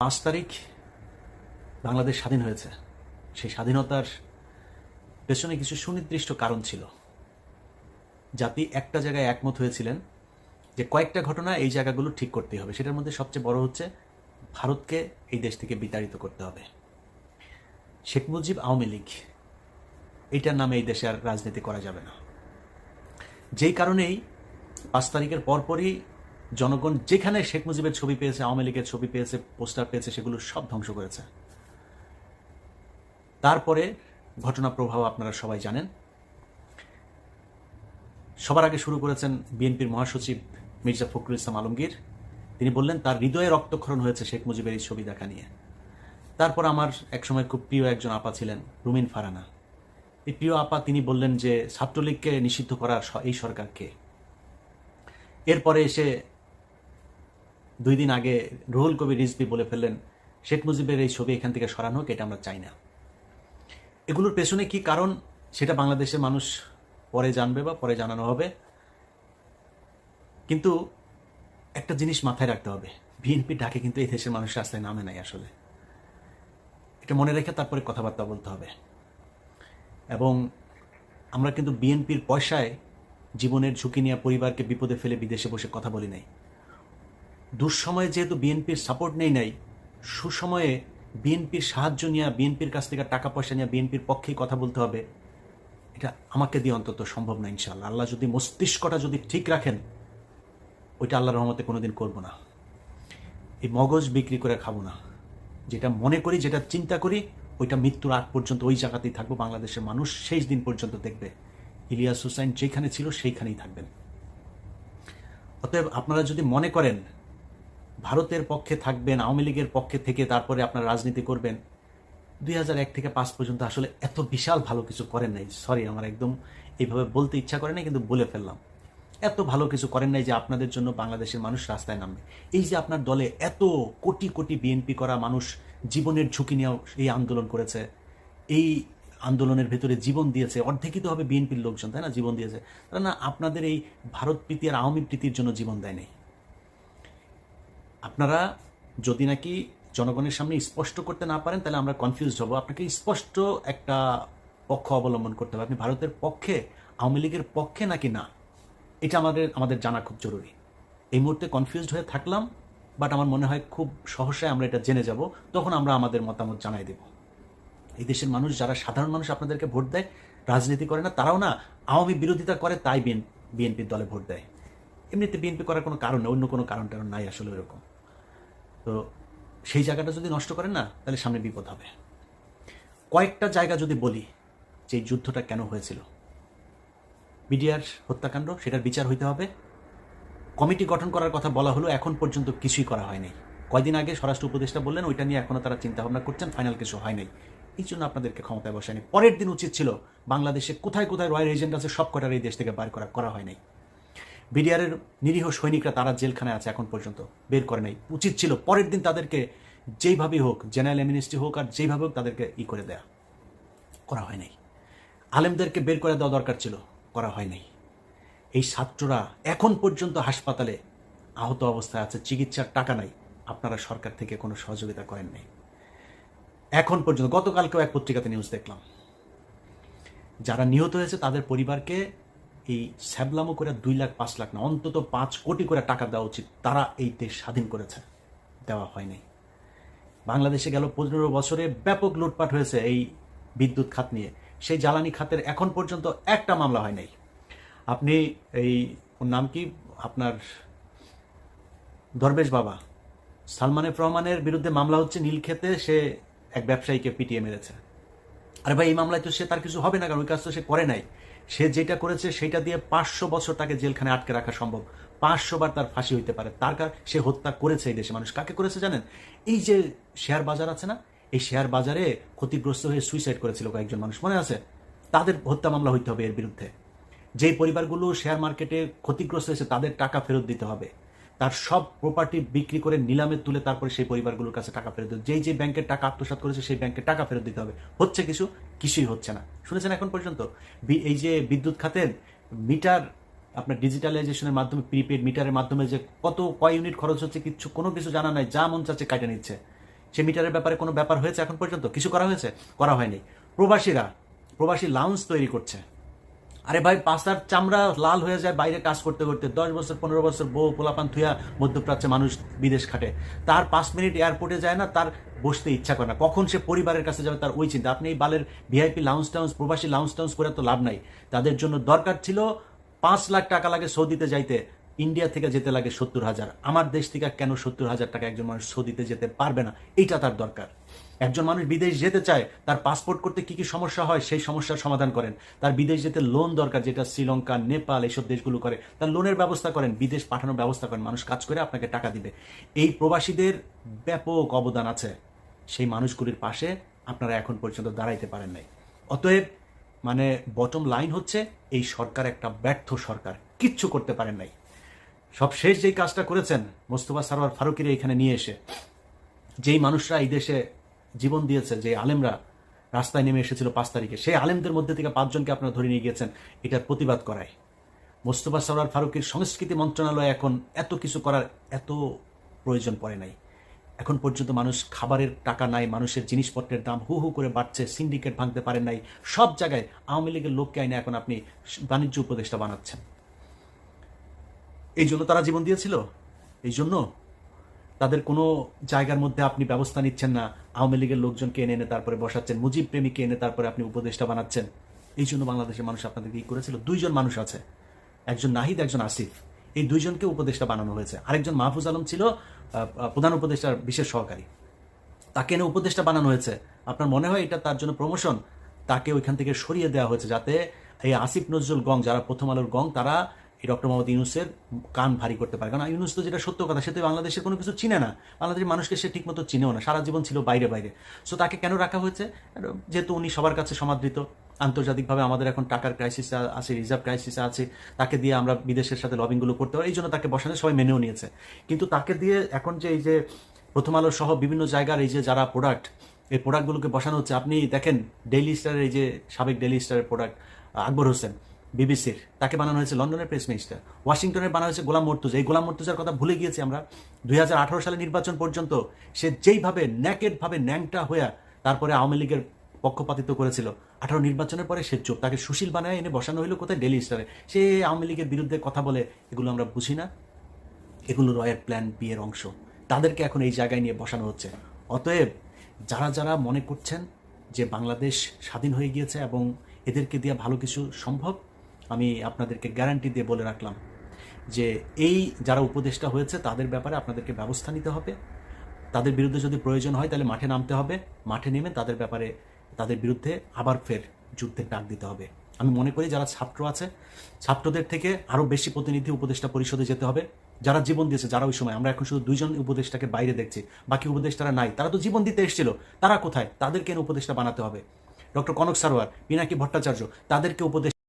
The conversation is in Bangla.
5 তারিখ বাংলাদেশ স্বাধীন হয়েছে। সেই স্বাধীনতার পেছনে কিছু সুনির্দিষ্ট কারণ ছিল। জাতি একটা জায়গায় একমত হয়েছিলেন যে কয়েকটা ঘটনা এই জায়গাগুলো ঠিক করতে হবে। সেটার মধ্যে সবচেয়ে বড় হচ্ছে ভারতকে এই দেশ থেকে বিতাড়িত করতে হবে। শেখ মুজিব আওয়ামী লীগ এইটার নামে এই দেশে আর রাজনীতি করা যাবে না। যেই কারণেই 5 তারিখের পরপরই জনগণ যেখানে শেখ মুজিবের ছবি পেয়েছে, আওয়ামী লীগের ছবি পেয়েছে, পোস্টার পেয়েছে, সেগুলো সব ধ্বংস করেছে। তারপরে ঘটনা প্রবাহ আপনারা সবাই জানেন। সবার আগে শুরু করেছেন বিএনপির মহাসচিব মির্জা ফখরুল ইসলাম আলমগীর। তিনি বললেন তার হৃদয়ে রক্তক্ষরণ হয়েছে শেখ মুজিবের এই ছবি দেখা নিয়ে। তারপর আমার একসময় খুব প্রিয় একজন আপা ছিলেন রুমিন ফারানা। এই প্রিয় আপা তিনি বললেন যে ছাত্রলীগকে নিষিদ্ধ করার এই সরকারকে। এরপরে এসে 2 দিন আগে রুহুল কবির রিজভী বলে ফেললেন শেখ মুজিবের এই ছবি এখান থেকে সরানো হোক, এটা আমরা চাই না। এগুলোর পেছনে কি কারণ সেটা বাংলাদেশের মানুষ পরে জানবে বা পরে জানানো হবে। কিন্তু একটা জিনিস মাথায় রাখতে হবে, বিএনপি ডাকে কিন্তু এই দেশের মানুষ রাস্তায় নামে নাই আসলে। এটা মনে রেখে তারপরে কথাবার্তা বলতে হবে। এবং আমরা কিন্তু বিএনপির পয়সায় জীবনের ঝুঁকি নিয়ে পরিবারকে বিপদে ফেলে বিদেশে বসে কথা বলি নাই। দুঃসময়ে যেহেতু বিএনপির সাপোর্ট নেই নাই, সুসময়ে বিএনপির সাহায্য নিয়ে, বিএনপির কাছ থেকে টাকা পয়সা নিয়ে বিএনপির পক্ষেই কথা বলতে হবে। এটা আমাকে দিয়ে অন্তত সম্ভব না ইনশাআল্লাহ। আল্লাহ যদি মস্তিষ্কটা যদি ঠিক রাখেন, ওইটা আল্লাহর রহমতে কোনোদিন করব না। এই মগজ বিক্রি করে খাবো না। যেটা মনে করি, যেটা চিন্তা করি, ওইটা মৃত্যুর আগ পর্যন্ত ওই জায়গাতেই থাকবো। বাংলাদেশের মানুষ শেষ দিন পর্যন্ত দেখবে ইলিয়াস হুসাইন যেখানে ছিল সেইখানেই থাকবেন। অতএব আপনারা যদি মনে করেন ভারতের পক্ষে থাকবেন, আওয়ামী লীগের পক্ষে থেকে তারপরে আপনারা রাজনীতি করবেন, 2001 থেকে 5 পর্যন্ত আসলে এত বিশাল ভালো কিছু করেন নাই। সরি, আমার একদম এইভাবে বলতে ইচ্ছা করে নাই, কিন্তু বলে ফেললাম। এত ভালো কিছু করেন নাই যে আপনাদের জন্য বাংলাদেশের মানুষ রাস্তায় নামবে। এই যে আপনার দলে এত কোটি কোটি বিএনপি করা মানুষ জীবনের ঝুঁকি নিয়ে এই আন্দোলন করেছে, এই আন্দোলনের ভেতরে জীবন দিয়েছে, অর্ধেকই তো হবে বিএনপির লোকজন, তাই না? জীবন দিয়েছে তারা, না আপনাদের এই ভারত প্রীতি আর আওয়ামী প্রীতির জন্য জীবন দেয় নাই। আপনারা যদি নাকি জনগণের সামনে স্পষ্ট করতে না পারেন, তাহলে আমরা কনফিউজ হব। আপনাকে স্পষ্ট একটা পক্ষ অবলম্বন করতে হবে। আপনি ভারতের পক্ষে, আওয়ামী লীগের পক্ষে নাকি না, এটা আমাদের জানা খুব জরুরি। এই মুহূর্তে কনফিউজড হয়ে থাকলাম, বাট আমার মনে হয় খুব সহসায় আমরা এটা জেনে যাব, তখন আমরা আমাদের মতামত জানাই দেব। এই দেশের মানুষ, যারা সাধারণ মানুষ আপনাদেরকে ভোট দেয়, রাজনীতি করে না, তারাও না আওয়ামী বিরোধিতা করে, তাই বিএনপির দলে ভোট দেয়। এমনিতে বিএনপি করার কোনো কারণ নেই, অন্য কোনো কারণ নাই আসলে ওরকম। তো সেই জায়গাটা যদি নষ্ট করেন না, তাহলে সামনে বিপদ হবে। কয়েকটা জায়গা যদি বলি যে এই যুদ্ধটা কেন হয়েছিল, বিডিআর হত্যাকাণ্ড, সেটার বিচার হইতে হবে। কমিটি গঠন করার কথা বলা হলো, এখন পর্যন্ত কিছুই করা হয়নি। কয়দিন আগে স্বরাষ্ট্র উপদেষ্টা বললেন ওইটা নিয়ে এখনো তারা চিন্তা ভাবনা করছেন, ফাইনাল কিছু হয় নাই। এই জন্য আপনাদেরকে ক্ষমতায় বসায়নি। পরের দিন উচিত ছিল বাংলাদেশে কোথায় কোথায় রয়্যাল এজেন্ট আছে সব কটার এই দেশ থেকে বার করা হয় নাই। বিডিআরের নিরীহ সৈনিকরা তারা জেলখানায় আছে, এখন পর্যন্ত বের করে নাই। উচিত ছিল পরের দিন তাদেরকে যেইভাবেই হোক, জেনারেল অ্যামনিস্টি হোক আর যেইভাবে হোক, তাদেরকে করে দেয়া। করা হয় নাই। আলেমদেরকে বের করে দেওয়া দরকার ছিল, করা হয় নাই। এই ছাত্ররা এখন পর্যন্ত হাসপাতালে আহত অবস্থায় আছে, চিকিৎসার টাকা নাই। আপনারা সরকার থেকে কোনো সহযোগিতা করেন নাই এখন পর্যন্ত। গতকালকেও এক পত্রিকাতে নিউজ দেখলাম, যারা নিহত হয়েছে তাদের পরিবারকে এই স্যাবলামো করে 2 লাখ 5 লাখ না, অন্তত 5 কোটি করে টাকা দেওয়া উচিত। তারা এই দেশ স্বাধীন করেছে, দেওয়া হয় নাই। বাংলাদেশে গেল 15 বছরে ব্যাপক লুটপাট হয়েছে এই বিদ্যুৎ খাত নিয়ে। সেই জ্বালানি খাতের এখন পর্যন্ত একটা মামলা হয় নাই। আপনি এই ওর নাম কি, আপনার দরবেশ বাবা সালমান এফ রহমানের বিরুদ্ধে মামলা হচ্ছে নীলক্ষেতে, সে এক ব্যবসায়ীকে পিটিয়ে মেরেছে। আরে ভাই, এই মামলায় তো সে তার কিছু হবে না, কারণ ওই কাজ তো সে করে নাই। সে যেটা করেছে সেটা দিয়ে 500 বছর তাকে জেলখানে আটকে রাখা সম্ভব। 500 বার তার ফাঁসি হইতে পারে। তার কারণ সে হত্যা করেছে এই দেশে। মানুষ কাকে করেছে জানেন? এই যে শেয়ার বাজার আছে না, এই শেয়ার বাজারে ক্ষতিগ্রস্ত হয়ে সুইসাইড করেছিল কয়েকজন মানুষ, মনে আছে? তাদের হত্যা মামলা হইতে হবে এর বিরুদ্ধে। যেই পরিবারগুলো শেয়ার মার্কেটে ক্ষতিগ্রস্ত হয়েছে তাদের টাকা ফেরত দিতে হবে। তার সব প্রপার্টি বিক্রি করে নিলামে তুলে তারপরে সেই পরিবারগুলোর কাছে টাকা ফেরত দিতে, যেই ব্যাংকের টাকা আত্মসাৎ করেছে সেই ব্যাংকের টাকা ফেরত দিতে হবে। হচ্ছে কিছুই হচ্ছে না। শুনেছেন এখন পর্যন্ত? এই যে বিদ্যুৎ খাতের মিটার, আপনার ডিজিটালাইজেশনের মাধ্যমে, প্রিপেড মিটারের মাধ্যমে যে কয় ইউনিট খরচ হচ্ছে, কোনো কিছু জানা নাই, যা মন চাচ্ছে কাটে নিচ্ছে। সে মিটারের ব্যাপারে কোনো ব্যাপার হয়েছে এখন পর্যন্ত? কিছু করা হয়েছে? করা হয়নি। প্রবাসী লাউঞ্জ তৈরি করছে। আরে ভাই, পাশার চামড়া লাল হয়ে যায় বাইরে কাজ করতে করতে। 10 বছর 15 বছর বউ পোলাপান থুয়া মধ্যপ্রাচ্যে মানুষ বিদেশ খাটে, তার 5 মিনিট এয়ারপোর্টে যায় না, তার বসতে ইচ্ছা করে না, কখন সে পরিবারের কাছে যাবে তার ওই চিন্তা। আপনি এই বালের ভিআইপি লাউঞ্জ টাউন্স, প্রবাসী লাউঞ্জ টাউন্স করে তো লাভ নাই। তাদের জন্য দরকার ছিল 5 লাখ টাকা লাগে সৌদিতে যাইতে, ইন্ডিয়া থেকে যেতে লাগে 70,000। আমার দেশ থেকে কেন 70,000 টাকা একজন মানুষ সৌদিতে যেতে পারবে না? এইটা তার দরকার। একজন মানুষ বিদেশ যেতে চায়, তার পাসপোর্ট করতে কি কি সমস্যা হয় সেই সমস্যার সমাধান করেন। তার বিদেশ যেতে লোন দরকার, যেটা শ্রীলঙ্কা, নেপাল এইসব দেশগুলো করে, তার লোনের ব্যবস্থা করেন, বিদেশ পাঠানোর ব্যবস্থা করেন, মানুষ কাজ করে আপনাকে টাকা দিবে। এই প্রবাসীদের ব্যাপক অবদান আছে, সেই মানুষগুলির পাশে আপনারা এখন পর্যন্ত দাঁড়াইতে পারেন নাই। অতএব মানে বটম লাইন হচ্ছে, এই সরকার একটা ব্যর্থ সরকার, কিচ্ছু করতে পারেন নাই। সবশেষ যেই কাজটা করেছেন মোস্তফা সরোয়ার ফারুকীর এখানে নিয়ে এসে, যেই মানুষরা এই দেশে জীবন দিয়েছে, যে আলেমরা রাস্তায় নেমে এসেছিল 5 তারিখে, সেই আলেমদের মধ্যে থেকে 5 জনকে আপনারা ধরে নিয়ে গিয়েছেন এটার প্রতিবাদ করায়। মোস্তফা সরোয়ার ফারুকীর সংস্কৃতি মন্ত্রণালয় এখন এত কিছু করার এত প্রয়োজন পড়ে নাই। এখন পর্যন্ত মানুষ খাবারের টাকা নাই, মানুষের জিনিসপত্রের দাম হু হু করে বাড়ছে, সিন্ডিকেট ভাঙতে পারেন নাই, সব জায়গায় আওয়ামী লীগের লোককে আইনে এখন আপনি বাণিজ্য উপদেষ্টা বানাচ্ছেন। এই জন্য তারা জীবন দিয়েছিল? এই জন্য তাদের কোনো জায়গার মধ্যে আপনি ব্যবস্থা নিচ্ছেন না, আওয়ামী লীগের লোকজনকে এনে এনে তারপরে বসাচ্ছেন, মুজিব প্রেমীকে এনে তারপরে আপনি উপদেষ্টা বানাচ্ছেন। এই জন্য বাংলাদেশের মানুষ আপনাদেরকে কি করেছিল? 2 জন মানুষ আছে, একজন নাহিদ, একজন আসিফ, এই 2 জনকে উপদেষ্টা বানানো হয়েছে। আরেকজন মাহফুজ আলম ছিল প্রধান উপদেষ্টার বিশেষ সহকারী, তাকে এনে উপদেষ্টা বানানো হয়েছে। আপনার মনে হয় এটা তার জন্য প্রমোশন? তাকে ওইখান থেকে সরিয়ে দেওয়া হয়েছে যাতে এই আসিফ নজরুল গং, যারা প্রথম আলোর গং, তারা এই ডক্টর মোহাম্মদ ইউনূসের কান ভারী করতে পারে। কারণ ইউনূস তো যেটা সত্য কথা, সে তো বাংলাদেশের কোনো কিছু চিনে না, বাংলাদেশের মানুষকে সে ঠিকমতো চিনেও না, সারা জীবন ছিল বাইরে বাইরে। সো তাকে কেন রাখা হয়েছে? যেহেতু উনি সবার কাছে সমাদৃত, আন্তর্জাতিকভাবে আমাদের এখন টাকার ক্রাইসিসে আছে, রিজার্ভ ক্রাইসিসে আছে, তাকে দিয়ে আমরা বিদেশের সাথে লবিংগুলো করতে পারি, এই জন্য তাকে বসানো, সবাই মেনেও নিয়েছে। কিন্তু তাকে দিয়ে এখন যে এই যে প্রথম আলো সহ বিভিন্ন জায়গার এই যে যারা প্রোডাক্ট, এই প্রোডাক্টগুলোকে বসানো হচ্ছে, আপনি দেখেন ডেইলি স্টারের এই যে সাবেক ডেইলি স্টারের প্রোডাক্ট আকবর হোসেন বিবিসির, তাকে বানানো হয়েছে লন্ডনের প্রেস মিনিস্টার। ওয়াশিংটনের বানানো হয়েছে গোলাম মর্তুজা। এই গোলাম মর্তুজার কথা ভুলে গিয়েছি আমরা। 2018 সালে নির্বাচন পর্যন্ত সে যেইভাবে ন্যাকেডভাবে ন্যাংটা হয়ে তারপরে আওয়ামী লীগের পক্ষপাতিত্ব করেছিল, 18 নির্বাচনের পরে সে চুপ, তাকে সুশীল বানায় এনে বসানো হইলো কোথায়? ডেইলি স্টারে। সে আওয়ামী লীগের বিরুদ্ধে কথা বলে, এগুলো আমরা বুঝি না? এগুলো রয়ের প্ল্যান বি এর অংশ। তাদেরকে এখন এই জায়গায় নিয়ে বসানো হচ্ছে। অতএব যারা যারা মনে করছেন যে বাংলাদেশ স্বাধীন হয়ে গিয়েছে এবং এদেরকে দিয়ে ভালো কিছু সম্ভব, আমি আপনাদেরকে গ্যারান্টি দিয়ে বলে রাখলাম যে এই যারা উপদেষ্টা হয়েছে তাদের ব্যাপারে আপনাদেরকে ব্যবস্থা নিতে হবে। তাদের বিরুদ্ধে যদি প্রয়োজন হয় তাহলে মাঠে নামতে হবে, মাঠে নেমে তাদের ব্যাপারে, তাদের বিরুদ্ধে আবার ফের যুদ্ধের ডাক দিতে হবে। আমি মনে করি যারা ছাত্র আছে, ছাত্রদের থেকে আরও বেশি প্রতিনিধি উপদেষ্টা পরিষদে যেতে হবে, যারা জীবন দিয়েছে, যারা ওই সময়, আমরা এখন শুধু 2 জন উপদেষ্টাকে বাইরে দেখছি, বাকি উপদেষ্টারা নাই, তারা তো জীবন দিতে এসেছিল, তারা কোথায়? তাদেরকে উপদেষ্টা বানাতে হবে। ডক্টর কনক সারোয়ার, পিনাকি ভট্টাচার্য, তাদেরকে উপদেষ্টা